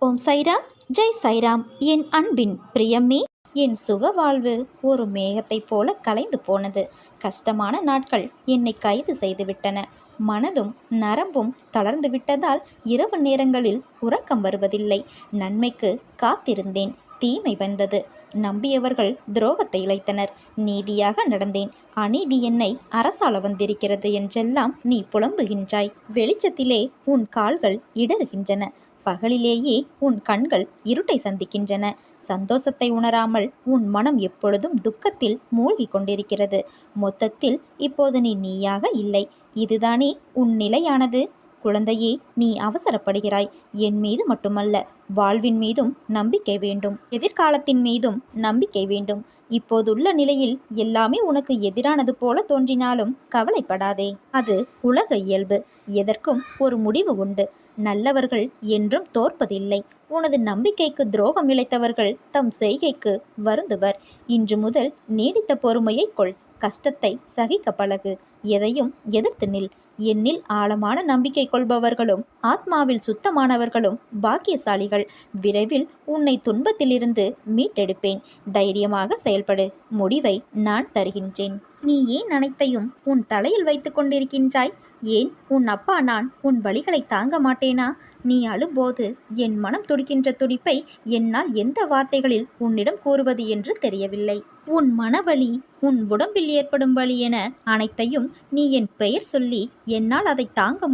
ஓம் சைராம், ஜெய் சைராம். என் அன்பின் பிரியமே, என் சுக வாழ்வு ஒரு மேகத்தைப் போல கலைந்து போனது. கஷ்டமான நாட்கள் என்னை கைது செய்துவிட்டன. மனதும் நரம்பும் தளர்ந்து விட்டதால் இரவு நேரங்களில் உறக்கம் வருவதில்லை. நன்மைக்கு காத்திருந்தேன், தீமை வந்தது. நம்பியவர்கள் துரோகத்தை இழைத்தனர். நீதியாக நடந்தேன், அநீதி என்னை அரசாள வந்திருக்கிறது என்றெல்லாம் நீ புலம்புகின்றாய். வெளிச்சத்திலே உன் கால்கள் இடறுகின்றன, பகலிலேயே உன் கண்கள் இருட்டை சந்திக்கின்றன. சந்தோஷத்தை உணராமல் உன் மனம் எப்பொழுதும் துக்கத்தில் மூழ்கி கொண்டிருக்கிறது. மொத்தத்தில் இப்போது நீ நீயாக இல்லை. இதுதானே உன் நிலையானது? குழந்தையே, நீ அவசரப்படுகிறாய். என் மீது மட்டுமல்ல, வாழ்வின் மீதும் நம்பிக்கை வேண்டும், எதிர்காலத்தின் மீதும் நம்பிக்கை வேண்டும். இப்போதுள்ள நிலையில் எல்லாமே உனக்கு எதிரானது போல தோன்றினாலும் கவலைப்படாதே. அது உலக இயல்பு. எதற்கும் ஒரு முடிவு உண்டு. நல்லவர்கள் என்றும் தோற்பதில்லை. உனது நம்பிக்கைக்கு துரோகம் இழைத்தவர்கள் தம் செய்கைக்கு வருந்துவர். இன்று முதல் நீடித்த பொறுமையை கொள். கஷ்டத்தை சகிக்க பழகு. எதையும் எதிர்த்து நில். என்னில் ஆழமான நம்பிக்கை கொள்பவர்களும் ஆத்மாவில் சுத்தமானவர்களும் பாக்கியசாலிகள். விரைவில் உன்னை துன்பத்திலிருந்து மீட்டெடுப்பேன். தைரியமாக செயல்படு. முடிவை நான் தருகின்றேன். நீ ஏன் அனைத்தையும் உன் தலையில் வைத்து கொண்டிருக்கின்றாய்? ஏன் உன் அப்பா நான் உன் வலிகளை தாங்க மாட்டேனா? நீ அழும்போது என் மனம் துடிக்கின்ற துடிப்பை என்னால் எந்த வார்த்தைகளில் உன்னிடம் கூறுவது என்று தெரியவில்லை. உன் மனவலி, உன் உடம்பில் ஏற்படும் வலி என அனைத்தையும் நீ என் பெயர் சொல்லி என்னால் அதை தாங்க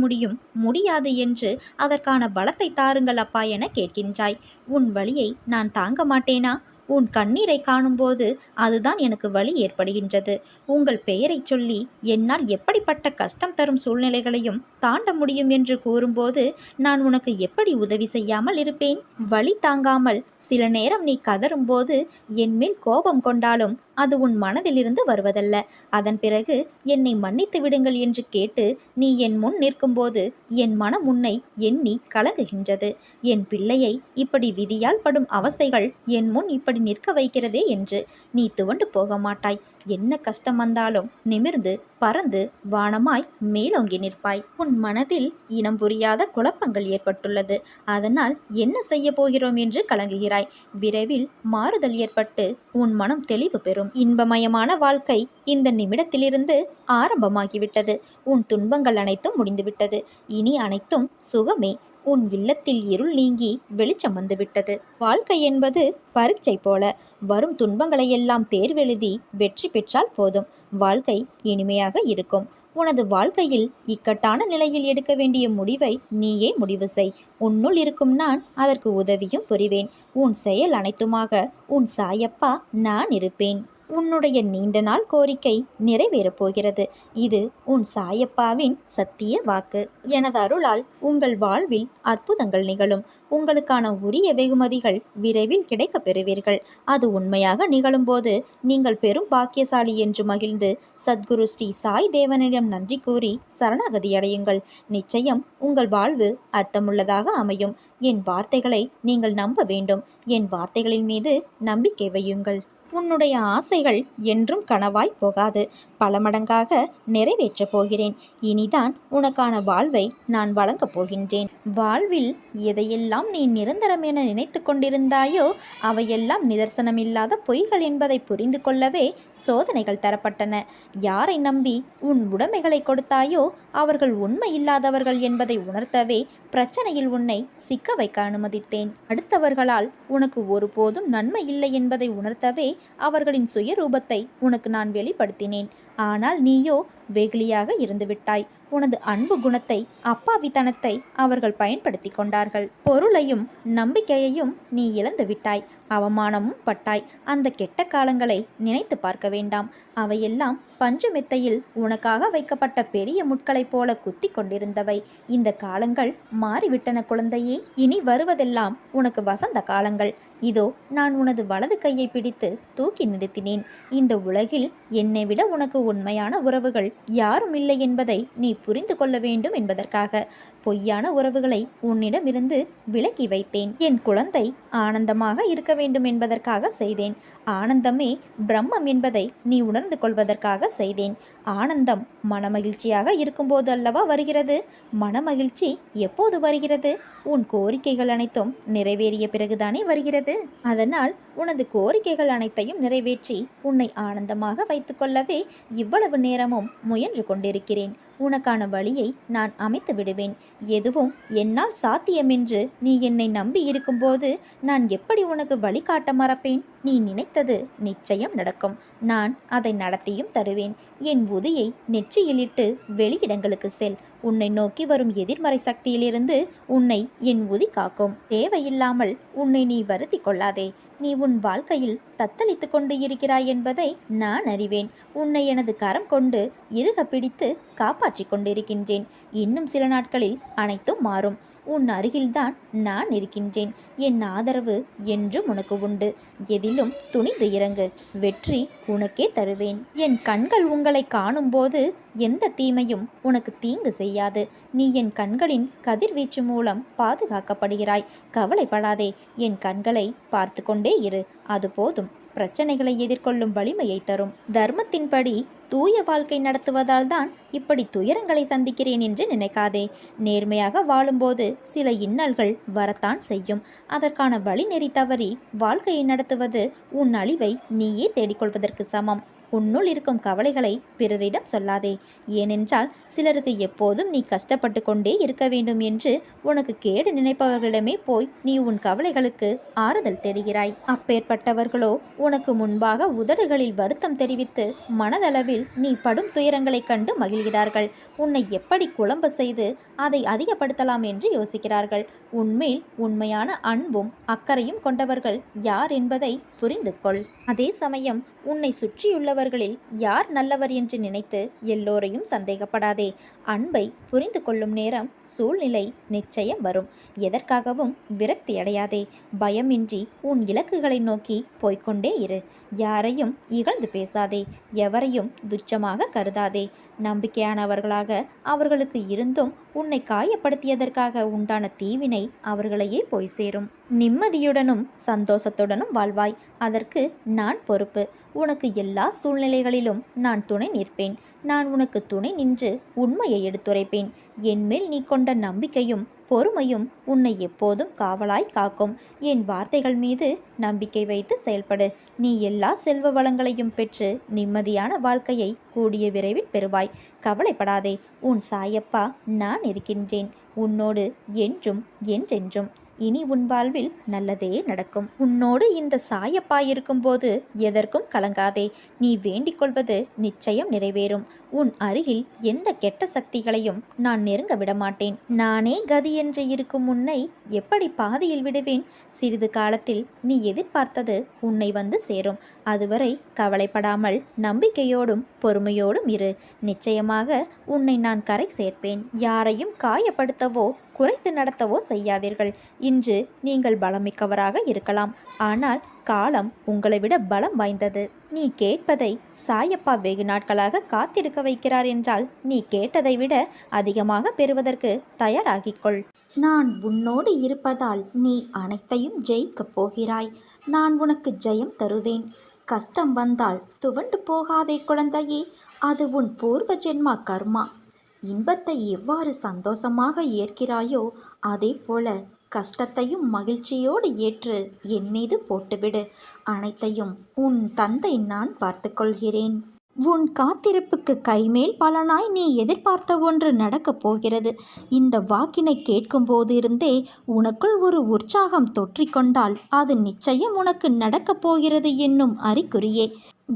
முடியாது என்று அதற்கான பலத்தை தாருங்கள் அப்பா என கேட்கின்றாய். உன் வலியை நான் தாங்க மாட்டேனா? உன் கண்ணீரை காணும்போது அதுதான் எனக்கு வலி ஏற்படுகின்றது. உங்கள் பெயரை சொல்லி என்னால் எப்படிப்பட்ட கஷ்டம் தரும் சூழ்நிலைகளையும் தாண்ட முடியும் என்று கூறும்போது நான் உனக்கு எப்படி உதவி செய்யாமல் இருப்பேன்? வலி தாங்காமல் சில நேரம் நீ கதறும்போது என்மேல் கோபம் கொண்டாலும் அது உன் மனதிலிருந்து வருவதல்ல. அதன் பிறகு என்னை மன்னித்து விடுங்கள் என்று கேட்டு நீ என் முன் நிற்கும்போது என் மனம் உன்னை எண்ணி கலங்குகின்றது. என் பிள்ளையை இப்படி விதியால் படும் அவஸ்தைகள் என் முன் இப்படி நிற்க வைக்கிறதே என்று நீ துவண்டு போக மாட்டாய். என்ன கஷ்டம் வந்தாலும் நிமிர்ந்து பறந்து வானமாய் மேலோங்கி நிற்பாய். உன் மனதில் இனம் புரியாத குழப்பங்கள் ஏற்பட்டுள்ளது. அதனால் என்ன செய்ய போகிறோம் என்று கலங்குகிறாய். விரைவில் மாறுதல் ஏற்பட்டு உன் மனம் தெளிவு பெறும். இன்பமயமான வாழ்க்கை இந்த நிமிடத்திலிருந்து ஆரம்பமாகிவிட்டது. உன் துன்பங்கள் அனைத்தும் முடிந்துவிட்டது. இனி அனைத்தும் சுகமே. உன் இல்லத்தில் இருள் நீங்கி வெளிச்சம் வந்துவிட்டது. வாழ்க்கை என்பது பரீட்சை போல. வரும் துன்பங்களையெல்லாம் தேர்வெழுதி வெற்றி பெற்றால் போதும். வாழ்க்கை இனிமையாக இருக்கும். உனது வாழ்க்கையில் இக்கட்டான நிலையில் எடுக்க வேண்டிய முடிவை நீயே முடிவு செய். உன்னுள் இருக்கும் நான் அதற்கு உதவியும் புரிவேன். உன் செயல் அனைத்துமாக உன் சாயப்பா நான் இருப்பேன். உன்னுடைய நீண்ட நாள் கோரிக்கை நிறைவேறப் போகிறது. இது உன் சாயப்பாவின் சத்திய வாக்கு. எனது அருளால் உங்கள் வாழ்வில் அற்புதங்கள் நிகழும். உங்களுக்கான உரிய வெகுமதிகள் விரைவில் கிடைக்கப் பெறுவீர்கள். அது உண்மையாக நிகழும்போது நீங்கள் பெரும் பாக்கியசாலி என்று மகிழ்ந்து சத்குரு ஸ்ரீ சாய் தேவனிடம் நன்றி கூறி சரணாகதி அடையுங்கள். நிச்சயம் உங்கள் வாழ்வு அர்த்தமுள்ளதாக அமையும். என் வார்த்தைகளை நீங்கள் நம்ப வேண்டும். என் வார்த்தைகளின் மீது நம்பிக்கை வையுங்கள். உன்னுடைய ஆசைகள் என்றும் கனவாய் போகாது. பல மடங்காக நிறைவேற்றப் போகிறேன். இனிதான் உனக்கான வாழ்வை நான் வழங்கப் போகின்றேன். வாழ்வில் எதையெல்லாம் நீ நிரந்தரம் என நினைத்து கொண்டிருந்தாயோ அவையெல்லாம் நிதர்சனமில்லாத பொய்கள் என்பதை புரிந்து கொள்ளவே சோதனைகள் தரப்பட்டன. யாரை நம்பி உன் உடைமைகளை கொடுத்தாயோ அவர்கள் உண்மை இல்லாதவர்கள் என்பதை உணர்த்தவே பிரச்சனையில் உன்னை சிக்க வைக்க அனுமதித்தேன். அடுத்தவர்களால் உனக்கு ஒருபோதும் நன்மை இல்லை என்பதை உணர்த்தவே அவர்களின் சுயரூபத்தை உனக்கு நான் வெளிப்படுத்தினேன். ஆனால் நீயோ வெகுளியாக இருந்துவிட்டாய். உனது அன்பு குணத்தை, அப்பாவித்தனத்தை அவர்கள் பயன்படுத்தி கொண்டார்கள். பொருளையும் நம்பிக்கையையும் நீ இழந்து விட்டாய். அவமானமும் பட்டாய். அந்த கெட்ட காலங்களை நினைத்து பார்க்க வேண்டாம். அவையெல்லாம் பஞ்சு மெத்தையில் உனக்காக வைக்கப்பட்ட பெரிய முட்களைப் போல குத்தி கொண்டிருந்தவை. இந்த காலங்கள் மாறிவிட்டன குழந்தையே. இனி வருவதெல்லாம் உனக்கு வசந்த காலங்கள். இதோ நான் உனது வலது கையை பிடித்து தூக்கி நிறுத்தினேன். இந்த உலகில் என்னை விட உனக்கு உண்மையான உறவுகள் யாரும் இல்லை என்பதை நீ புரிந்து கொள்ள வேண்டும் என்பதற்காக. பொய்யான உறவுகளை உன்னிடமிருந்து விலக்கி வைத்தேன். என் குழந்தை ஆனந்தமாக இருக்க வேண்டும் என்பதற்காக செய்தேன். ஆனந்தமே பிரம்மம் என்பதை நீ உணர்ந்து கொள்வதற்காக செய்தேன். ஆனந்தம் மனமகிழ்ச்சியாக இருக்கும்போது அல்லவா வருகிறது. மனமகிழ்ச்சி எப்போது வருகிறது? உன் கோரிக்கைகள் அனைத்தும் நிறைவேறிய பிறகுதானே வருகிறது. அதனால் உனது கோரிக்கைகள் அனைத்தையும் நிறைவேற்றி உன்னை ஆனந்தமாக வைத்துக்கொள்ளவே இவ்வளவு நேரமும் முயன்று கொண்டிருக்கிறேன். உனக்கான வழியை நான் அமைத்து விடுவேன். எதுவும் என்னால் சாத்தியமென்று நீ என்னை நம்பி இருக்கும்போது நான் எப்படி உனக்கு வழிகாட்ட மறப்பேன்? நீ நினைத்தது நிச்சயம் நடக்கும். நான் அதை நடத்தியும் தருவேன். என் உதியை நெற்றியிலிட்டு வெளியிடங்களுக்கு செல். உன்னை நோக்கி வரும் எதிர்மறை சக்தியிலிருந்து உன்னை என் உதி காக்கும். தேவையில்லாமல் உன்னை நீ வருத்தி கொள்ளாதே. நீ உன் வாழ்க்கையில் தத்தளித்து கொண்டு இருக்கிறாய் என்பதை நான் அறிவேன். உன்னை எனது கரம் கொண்டு இறுக பிடித்து காப்பாற்றி கொண்டிருக்கின்றேன். இன்னும் சில நாட்களில் அனைத்தும் மாறும். உன் அருகில்தான் நான் இருக்கின்றேன். என் ஆதரவு என்றும் உனக்கு உண்டு. எதிலும் துணிந்து இறங்கு. வெற்றி உனக்கே தருவேன். என் கண்கள் உங்களை காணும்போது எந்த தீமையும் உனக்கு தீங்கு செய்யாது. நீ என் கண்களின் கதிர்வீச்சு மூலம் பாதுகாக்கப்படுகிறாய். கவலைப்படாதே. என் கண்களை பார்த்து கொண்டே இரு. அது போதும். பிரச்சனைகளை எதிர்கொள்ளும் வலிமையை தரும். தர்மத்தின்படி தூய வாழ்க்கை நடத்துவதால் தான் இப்படி துயரங்களை சந்திக்கிறேன் என்று நினைக்காதே. நேர்மையாக வாழும்போது சில இன்னல்கள் வரத்தான் செய்யும். அதற்கான வழிநெறி தவறி வாழ்க்கையை நடத்துவது உன் அழிவை நீயே தேடிக்கொள்வதற்கு சமம். உன்னுள் இருக்கும் கவலைகளை பிறரிடம் சொல்லாதே. ஏனென்றால் சிலருக்கு எப்போதும் நீ கஷ்டப்பட்டு கொண்டே இருக்க வேண்டும் என்று உனக்கு கேடு நினைப்பவர்களிடமே போய் நீ உன் கவலைகளுக்கு ஆறுதல் தேடுகிறாய். அப்பேற்பட்டவர்களோ உனக்கு முன்பாக உதடுகளில் வருத்தம் தெரிவித்து மனதளவில் நீ படும் துயரங்களைக் கண்டு மகிழ்கிறார்கள். உன்னை எப்படி குழம்ப செய்து அதை அதிகப்படுத்தலாம் என்று யோசிக்கிறார்கள். உன்மேல் உண்மையான அன்பும் அக்கறையும் கொண்டவர்கள் யார் என்பதை புரிந்து கொள். அதே சமயம் உன்னை சுற்றியுள்ளவர்களில் யார் நல்லவர் என்று நினைத்து எல்லோரையும் சந்தேகப்படாதே. அன்பை புரிந்து கொள்ளும் நேரம் சூழ்நிலை நிச்சயம் வரும். எதற்காகவும் விரக்தி அடையாதே. பயமின்றி உன் இலக்குகளை நோக்கி போய்கொண்டே இரு. யாரையும் இகழ்ந்து பேசாதே. எவரையும் துச்சமாக கருதாதே. நம்பிக்கையானவர்களாக அவர்களுக்கு இருந்தும் உன்னை காயப்படுத்தியதற்காக உண்டான தீவினை அவர்களையே போய் சேரும். நிம்மதியுடனும் சந்தோஷத்துடனும் வாழ்வாய். அதற்கு நான் பொறுப்பு. உனக்கு எல்லா சூழ்நிலைகளிலும் நான் துணை நிற்பேன். நான் உனக்கு துணை நின்று உண்மையை எடுத்துரைப்பேன். என்மேல் நீ கொண்ட நம்பிக்கையும் பொறுமையும் உன்னை எப்போதும் காவலாய் காக்கும். என் வார்த்தைகள் மீது நம்பிக்கை வைத்து செயல்படு. நீ எல்லா செல்வ வளங்களையும் பெற்று நிம்மதியான வாழ்க்கையை கூடிய விரைவில் பெறுவாய். கவலைப்படாதே. உன் சாயப்பா நான் இருக்கின்றேன். உன்னோடு என்றும் என்றென்றும். இனி உன் வாழ்வில் நல்லதே நடக்கும். உன்னோடு இந்த சாயப்பா இருக்கும்போது எதற்கும் கலங்காதே. நீ வேண்டிக் கொள்வது நிச்சயம் நிறைவேறும். உன் அருகில் எந்த கெட்ட சக்திகளையும் நான் நெருங்க விடமாட்டேன். நானே கதி என்று இருக்கும் உன்னை எப்படி பாதியில் விடுவேன்? சிறிது காலத்தில் நீ எதிர்பார்த்தது உன்னை வந்து சேரும். அதுவரை கவலைப்படாமல் நம்பிக்கையோடும் பொறுமையோடும் இரு. நிச்சயமாக உன்னை நான் கரை சேர்ப்பேன். யாரையும் காயப்படுத்தவோ குறைத்து நடத்தவோ செய்யாதீர்கள். இன்று நீங்கள் பலமிக்கவராக இருக்கலாம். ஆனால் காலம் உங்களை விட பலம் வாய்ந்தது. நீ கேட்பதை சாயப்பா வெகு நாட்களாக காத்திருக்க வைக்கிறார் என்றால் நீ கேட்டதை விட அதிகமாக பெறுவதற்கு தயாராகிக்கொள். நான் உன்னோடு இருப்பதால் நீ அனைத்தையும் ஜெயிக்கப் போகிறாய். நான் உனக்கு ஜெயம் தருவேன். கஷ்டம் வந்தால் துவண்டு போகாதே குழந்தையே. அது உன் பூர்வ ஜென்மா கர்மா. இன்பத்தை எவ்வாறு சந்தோஷமாக ஏற்கிறாயோ அதே போல கஷ்டத்தையும் மகிழ்ச்சியோடு ஏற்று என் மீது போட்டுவிடு. அனைத்தையும் உன் தந்தை நான் பார்த்து கொள்கிறேன். உன் காத்திருப்புக்கு கைமேல் பலனாய் நீ எதிர்பார்த்த ஒன்று நடக்கப் போகிறது. இந்த வாக்கினை கேட்கும்போது இருந்தே உனக்குள் ஒரு உற்சாகம் தொற்றிக்கொண்டால் அது நிச்சயம் உனக்கு நடக்கப் போகிறது என்னும் அறிகுறியே.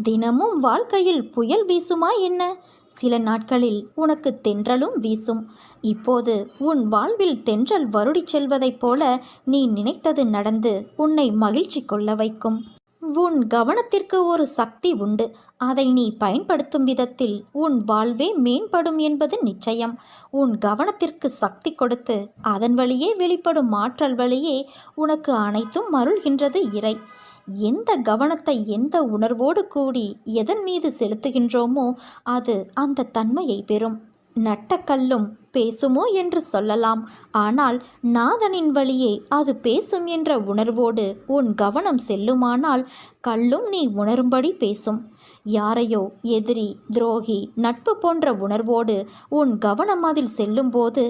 தினமும் வாழ்க்கையில் புயல் வீசுமா என்ன? சில நாட்களில் உனக்கு தென்றலும் வீசும். இப்போது உன் வாழ்வில் தென்றல் வருடிச் செல்வதைப் போல நீ நினைத்தது நடந்து உன்னை மகிழ்ச்சி கொள்ள வைக்கும். உன் கவனத்திற்கு ஒரு சக்தி உண்டு. அதை நீ பயன்படுத்தும் விதத்தில் உன் வாழ்வே மேம்படும் என்பது நிச்சயம். உன் கவனத்திற்கு சக்தி கொடுத்து அதன் வழியே வெளிப்படும் ஆற்றல் வழியே உனக்கு அனைத்தும் அருள்கின்றது இறை. எந்த கவனத்தை எந்த உணர்வோடு கூடி எதன் மீது செலுத்துகின்றோமோ அது அந்த தன்மையை பெறும். நட்டக்கல்லும் பேசுமோ என்று சொல்லலாம். ஆனால் நாதனின் வழியே அது பேசும் என்ற உணர்வோடு உன் கவனம் செல்லுமானால் கல்லும் நீ உணரும்படி பேசும். யாரையோ எதிரி, துரோகி, நட்பு போன்ற உணர்வோடு உன் கவனம் அதில் செல்லும்போது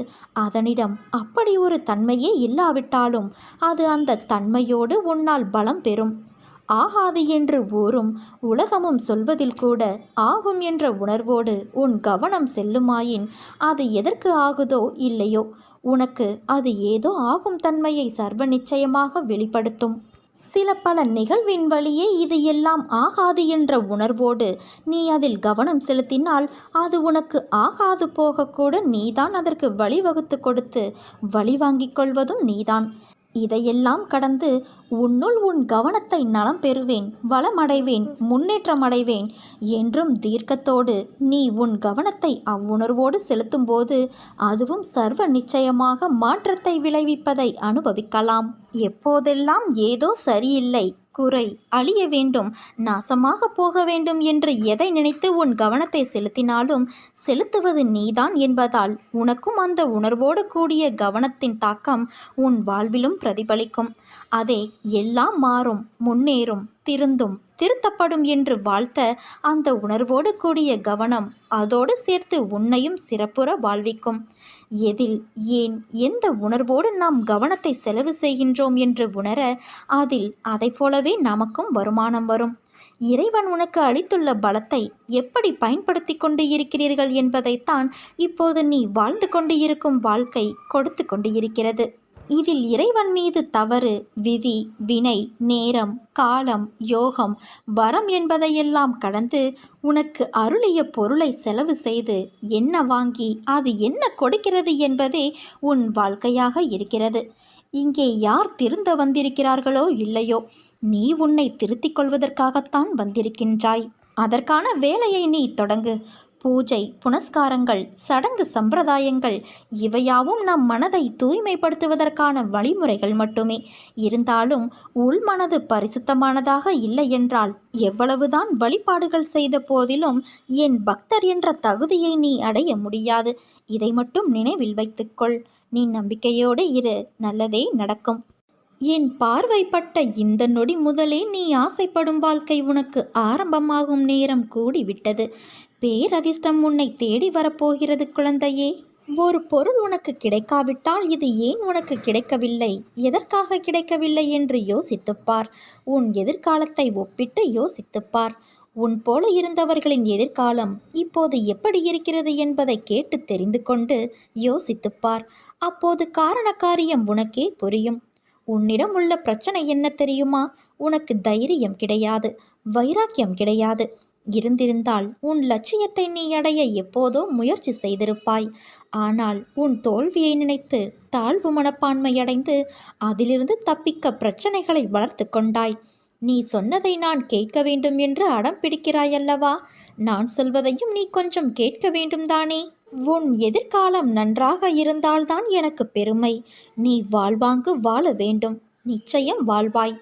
அதனிடம் அப்படி ஒரு தன்மையே இல்லாவிட்டாலும் அது அந்த தன்மையோடு உன்னால் பலம் பெறும். ஆகாது என்று ஊரும் உலகமும் சொல்வதில் கூட ஆகும் என்ற உணர்வோடு உன் கவனம் செல்லுமாயின் அது எதற்கு ஆகுதோ இல்லையோ உனக்கு அது ஏதோ ஆகும் தன்மையை சர்வ நிச்சயமாக வெளிப்படுத்தும். சில பல நிகழ்வின் வழியே இது எல்லாம் ஆகாது என்ற உணர்வோடு நீ அதில் கவனம் செலுத்தினால் அது உனக்கு ஆகாது போகக்கூட நீதான் அதற்கு வழிவகுத்து கொடுத்து வழி வாங்கிக் கொள்வதும் நீதான். இதையெல்லாம் கடந்து உன்னுள் உன் கவனத்தை நலம் பெறுவேன், வளமடைவேன், முன்னேற்றமடைவேன் என்றும் தீர்க்கத்தோடு நீ உன் கவனத்தை அவ்வுணர்வோடு செலுத்தும்போது அதுவும் சர்வ நிச்சயமாக மாற்றத்தை விளைவிப்பதை அனுபவிக்கலாம். எப்போதெல்லாம் ஏதோ சரியில்லை, குறை, அழிய வேண்டும், நாசமாக போக வேண்டும் என்று எதை நினைத்து உன் கவனத்தை செலுத்தினாலும் செலுத்துவது நீதான் என்பதால் உனக்கும் அந்த உணர்வோடு கூடிய கவனத்தின் தாக்கம் உன் வாழ்விலும் பிரதிபலிக்கும். அதே எல்லாம் மாறும், முன்னேறும், திருந்தும், திருத்தப்படும் என்று வாழ்த்த அந்த உணர்வோடு கூடிய கவனம் அதோடு சேர்த்து உன்னையும் சிறப்புற வாழ்விக்கும். எதில், ஏன், எந்த உணர்வோடு நாம் கவனத்தை செலவு செய்கின்றோம் என்று உணர அதில் அதை போலவே நமக்கும் வருமானம் வரும். இறைவன் உனக்கு அளித்துள்ள பலத்தை எப்படி பயன்படுத்தி கொண்டு இருக்கிறீர்கள் என்பதைத்தான் இப்போது நீ வாழ்ந்து கொண்டு இருக்கும் வாழ்க்கை கொடுத்து கொண்டு இருக்கிறது. இதில் இறைவன் மீது தவறு, விதி, வினை, நேரம், காலம், யோகம், வரம் என்பதையெல்லாம் கடந்து உனக்கு அருளிய பொருளை செலவு செய்து என்ன வாங்கி அது என்ன கொடுக்கிறது என்பதே உன் வாழ்க்கையாக இருக்கிறது. இங்கே யார் திருந்த வந்திருக்கிறார்களோ இல்லையோ, நீ உன்னை திருத்திக் கொள்வதற்காகத்தான் வந்திருக்கின்றாய். அதற்கான வேலையை நீ தொடங்கு. பூஜை, புனஸ்காரங்கள், சடங்கு சம்பிரதாயங்கள் இவையாவும் நம் மனதை தூய்மைப்படுத்துவதற்கான வழிமுறைகள் மட்டுமே. இருந்தாலும் உள்மனது பரிசுத்தமானதாக இல்லை என்றால் எவ்வளவுதான் வழிபாடுகள் செய்த போதிலும் என் பக்தர் என்ற தகுதியை நீ அடைய முடியாது. இதை மட்டும் நினைவில் வைத்துக்கொள். நீ நம்பிக்கையோடு இரு, நல்லதே நடக்கும். என் பார்வைப்பட்ட இந்த நொடி முதலே நீ ஆசைப்படும் வாழ்க்கை உனக்கு ஆரம்பமாகும் நேரம் கூடிவிட்டது. பேரதிர்ஷ்டம் உன்னை தேடி வரப்போகிறது குழந்தையே. ஒரு பொருள் உனக்கு கிடைக்காவிட்டால் இது ஏன் உனக்கு கிடைக்கவில்லை, எதற்காக கிடைக்கவில்லை என்று யோசித்துப்பார். உன் எதிர்காலத்தை ஒப்பிட்டு யோசித்துப்பார். உன் போல இருந்தவர்களின் எதிர்காலம் இப்போது எப்படி இருக்கிறது என்பதை கேட்டு தெரிந்து கொண்டு யோசித்துப்பார். அப்போது காரண காரியம் உனக்கே புரியும். உன்னிடம் உள்ள பிரச்சனை என்ன தெரியுமா? உனக்கு தைரியம் கிடையாது, வைராக்கியம் கிடையாது. இருந்திருந்தால் உன் லட்சியத்தை நீ அடைய எப்போதோ முயற்சி செய்திருப்பாய். ஆனால் உன் தோல்வியை நினைத்து தாழ்வு மனப்பான்மையடைந்து அதிலிருந்து தப்பிக்க பிரச்சனைகளை வளர்த்து கொண்டாய். நீ சொன்னதை நான் கேட்க வேண்டும் என்று அடம் பிடிக்கிறாயல்லவா? நான் சொல்வதையும் நீ கொஞ்சம் கேட்க வேண்டும் தானே? உன் எதிர்காலம் நன்றாக இருந்தால்தான் எனக்கு பெருமை. நீ வாழ்வாங்கு வாழ வேண்டும். நிச்சயம் வாழ்வாய்.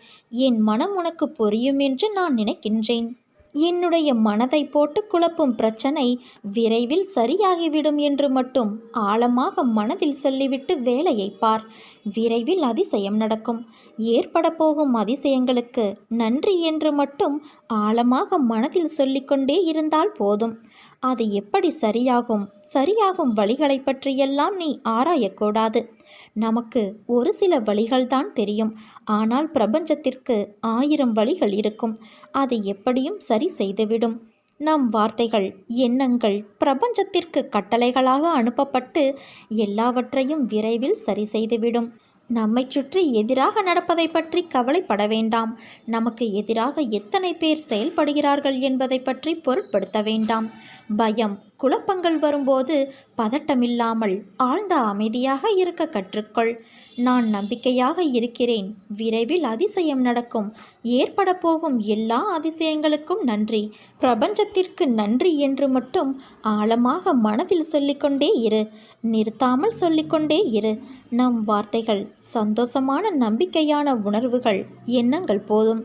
என் மனம் உனக்கு புரியும் என்று நான் நினைக்கின்றேன். என்னுடைய மனதை போட்டு குழப்பும் பிரச்சனை விரைவில் சரியாகிவிடும் என்று மட்டும் ஆழமாக மனதில் சொல்லிவிட்டு வேலையை பார். விரைவில் அதிசயம் நடக்கும். ஏற்பட போகும் அதிசயங்களுக்கு நன்றி என்று மட்டும் ஆழமாக மனதில் சொல்லிக்கொண்டே இருந்தால் போதும். அது எப்படி சரியாகும் வழிகளை பற்றியெல்லாம் நீ ஆராயக்கூடாது. நமக்கு ஒரு சில வழிகள்தான் தெரியும். ஆனால் பிரபஞ்சத்திற்கு 1000 வழிகள் இருக்கும். அதை எப்படியும் சரி செய்துவிடும். நம் வார்த்தைகள், எண்ணங்கள் பிரபஞ்சத்திற்கு கட்டளைகளாக அனுப்பப்பட்டு எல்லாவற்றையும் விரைவில் சரி செய்துவிடும். நம்மை சுற்றி எதிராக நடப்பதை பற்றி கவலைப்பட வேண்டாம். நமக்கு எதிராக எத்தனை பேர் செயல்படுகிறார்கள் என்பதை பற்றி பொருட்படுத்த வேண்டாம். பயம், குழப்பங்கள் வரும்போது பதட்டமில்லாமல் ஆழ்ந்த அமைதியாக இருக்க கற்றுக்கொள். நான் நம்பிக்கையாக இருக்கிறேன். விரைவில் அதிசயம் நடக்கும். ஏற்பட போகும் எல்லா அதிசயங்களுக்கும் நன்றி, பிரபஞ்சத்திற்கு நன்றி என்று மட்டும் ஆழமாக மனதில் சொல்லிக்கொண்டே இரு. நிறுத்தாமல் சொல்லிக்கொண்டே இரு. நம் வார்த்தைகள், சந்தோஷமான நம்பிக்கையான உணர்வுகள், எண்ணங்கள் போதும்.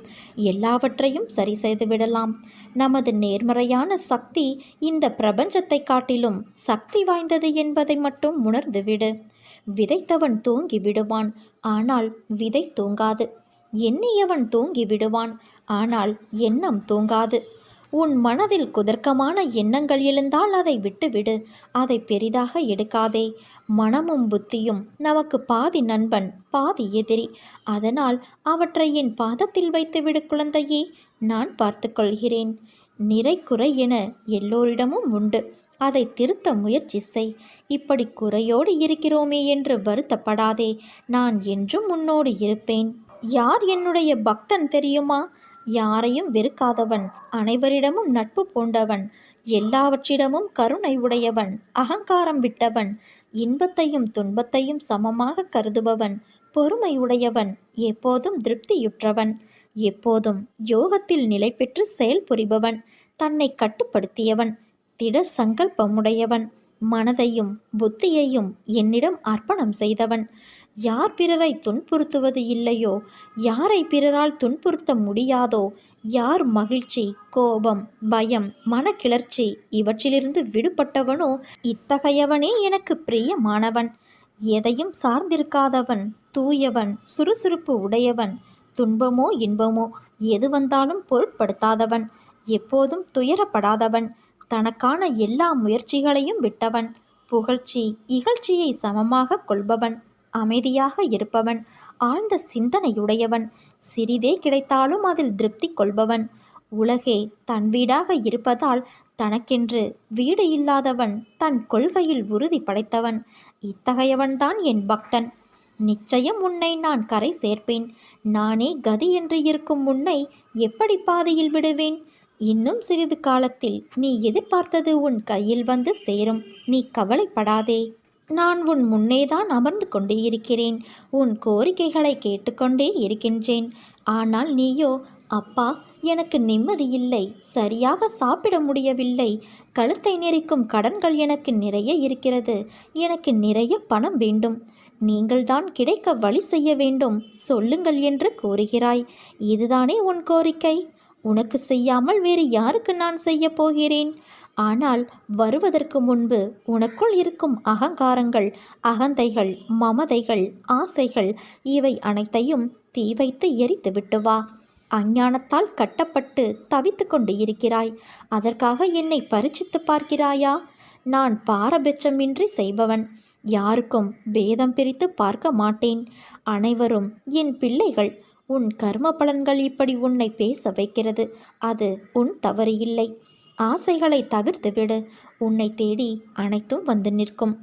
எல்லாவற்றையும் சரி செய்துவிடலாம். நமது நேர்மறையான சக்தி இந்த பிரபஞ்ச ஆயுதத்தை காட்டிலும் சக்தி வாய்ந்தது என்பதை மட்டும் உணர்ந்துவிடு. விதைத்தவன் தூங்கி விடுவான், ஆனால் விதை தூங்காது. எண்ணியவன் தூங்கி விடுவான், ஆனால் எண்ணம் தூங்காது. உன் மனதில் குதர்க்கமான எண்ணங்கள் எழுந்தால் அதை விட்டுவிடு. அதை பெரிதாக எடுக்காதே. மனமும் புத்தியும் நமக்கு பாதி நண்பன், பாதி எதிரி. அதனால் அவற்றை என் பாதத்தில் வைத்துவிடு குழந்தையே. நான் பார்த்து கொள்கிறேன். நிறை குறை என எல்லோரிடமும் உண்டு. அதை திருத்த முயற்சி செய். இப்படி குறையோடு இருக்கிறோமே என்று வருத்தப்படாதே. நான் என்றும் உன்னோடு இருப்பேன். யார் என்னுடைய பக்தன் தெரியுமா? யாரையும் வெறுக்காதவன், அனைவரிடமும் நட்பு பூண்டவன், எல்லாவற்றிடமும் கருணை உடையவன், அகங்காரம் விட்டவன், இன்பத்தையும் துன்பத்தையும் சமமாக கருதுபவன், பொறுமை உடையவன், எப்போதும் திருப்தியுற்றவன், எப்போதும் யோகத்தில் நிலை பெற்று செயல் புரிபவன், தன்னை கட்டுப்படுத்தியவன், திட சங்கல்பமுடையவன், மனதையும் புத்தியையும் என்னிடம் அர்ப்பணம் செய்தவன், யார் பிறரை துன்புறுத்துவது இல்லையோ, யாரை பிறரால் துன்புறுத்த முடியாதோ, யார் மகிழ்ச்சி, கோபம், பயம், மனக்கிளர்ச்சி இவற்றிலிருந்து விடுபட்டவனோ, இத்தகையவனே எனக்கு பிரியமானவன். எதையும் சார்ந்திருக்காதவன், தூயவன், சுறுசுறுப்பு உடையவன், துன்பமோ இன்பமோ எது வந்தாலும் பொருட்படுத்தாதவன், எப்போதும் துயரப்படாதவன், தனக்கான எல்லா முயற்சிகளையும் விட்டவன், புகழ்ச்சி இகழ்ச்சியை சமமாக கொள்பவன், அமைதியாக இருப்பவன், ஆழ்ந்த சிந்தனையுடையவன், சிறிதே கிடைத்தாலும் அதில் திருப்தி கொள்பவன், உலகே தன் வீடாக இருப்பதால் தனக்கென்று வீடு இல்லாதவன், தன் கொள்கையில் உறுதி படைத்தவன், இத்தகையவன்தான் என் பக்தன். நிச்சயம் உன்னை நான் கரை சேர்ப்பேன். நானே கதி என்று இருக்கும் உன்னை எப்படி பாதையில் விடுவேன்? இன்னும் சிறிது காலத்தில் நீ எதிர்பார்த்தது உன் கையில் வந்து சேரும். நீ கவலைப்படாதே. நான் உன் முன்னேதான் அமர்ந்து கொண்டு இருக்கிறேன். உன் கோரிக்கைகளை கேட்டுக்கொண்டே இருக்கின்றேன். ஆனால் நீயோ, அப்பா எனக்கு நிம்மதியில்லை, சரியாக சாப்பிட முடியவில்லை, கழுத்தை நெரிக்கும் கடன்கள் எனக்கு நிறைய இருக்கிறது, எனக்கு நிறைய பணம் வேண்டும், நீங்கள்தான் கிடைக்க வழி செய்ய வேண்டும், சொல்லுங்கள் என்று கூறுகிறாய். இதுதானே உன் கோரிக்கை? உனக்கு செய்யாமல் வேறு யாருக்கு நான் செய்ய போகிறேன்? ஆனால் வருவதற்கு முன்பு உனக்குள் இருக்கும் அகங்காரங்கள், அகந்தைகள், மமதைகள், ஆசைகள் இவை அனைத்தையும் தீ வைத்து எரித்து விட்டு வா. அஞ்ஞானத்தால் கட்டப்பட்டு தவித்து கொண்டு இருக்கிறாய். அதற்காக என்னை பரீட்சித்து பார்க்கிறாயா? நான் பாரபட்சமின்றி செய்பவன். யாருக்கும் பேதம் பிரித்து பார்க்க மாட்டேன். அனைவரும் என் பிள்ளைகள். உன் கர்ம பலன்கள் இப்படி உன்னை பேச வைக்கிறது. அது உன் தவறு இல்லை. ஆசைகளை தவிர்த்துவிடு. உன்னை தேடி அனைத்தும் வந்து நிற்கும்.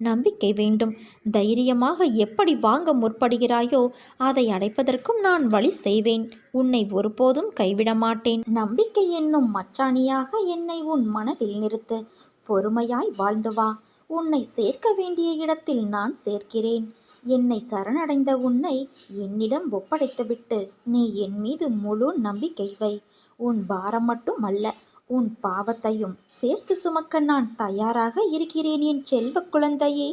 நம்பிக்கை வேண்டும். தைரியமாக எப்படி வாங்க முற்படுகிறாயோ அதை அடைப்பதற்கும் நான் வழி செய்வேன். உன்னை ஒருபோதும் கைவிட மாட்டேன். நம்பிக்கை என்னும் மச்சாணியாக என்னை உன் மனதில் நிறுத்து. பொறுமையாய் வாழ்ந்து வா. உன்னை சேர்க்க வேண்டிய இடத்தில் நான் சேர்க்கிறேன். என்னை சரணடைந்த உன்னை என்னிடம் ஒப்படைத்துவிட்டு நீ என் மீது முழு நம்பிக்கை வை. உன் பாரம் மட்டும் அல்ல, உன் பாவத்தையும் சேர்த்து சுமக்க நான் தயாராக இருக்கிறேன் என் செல்வ குழந்தையே.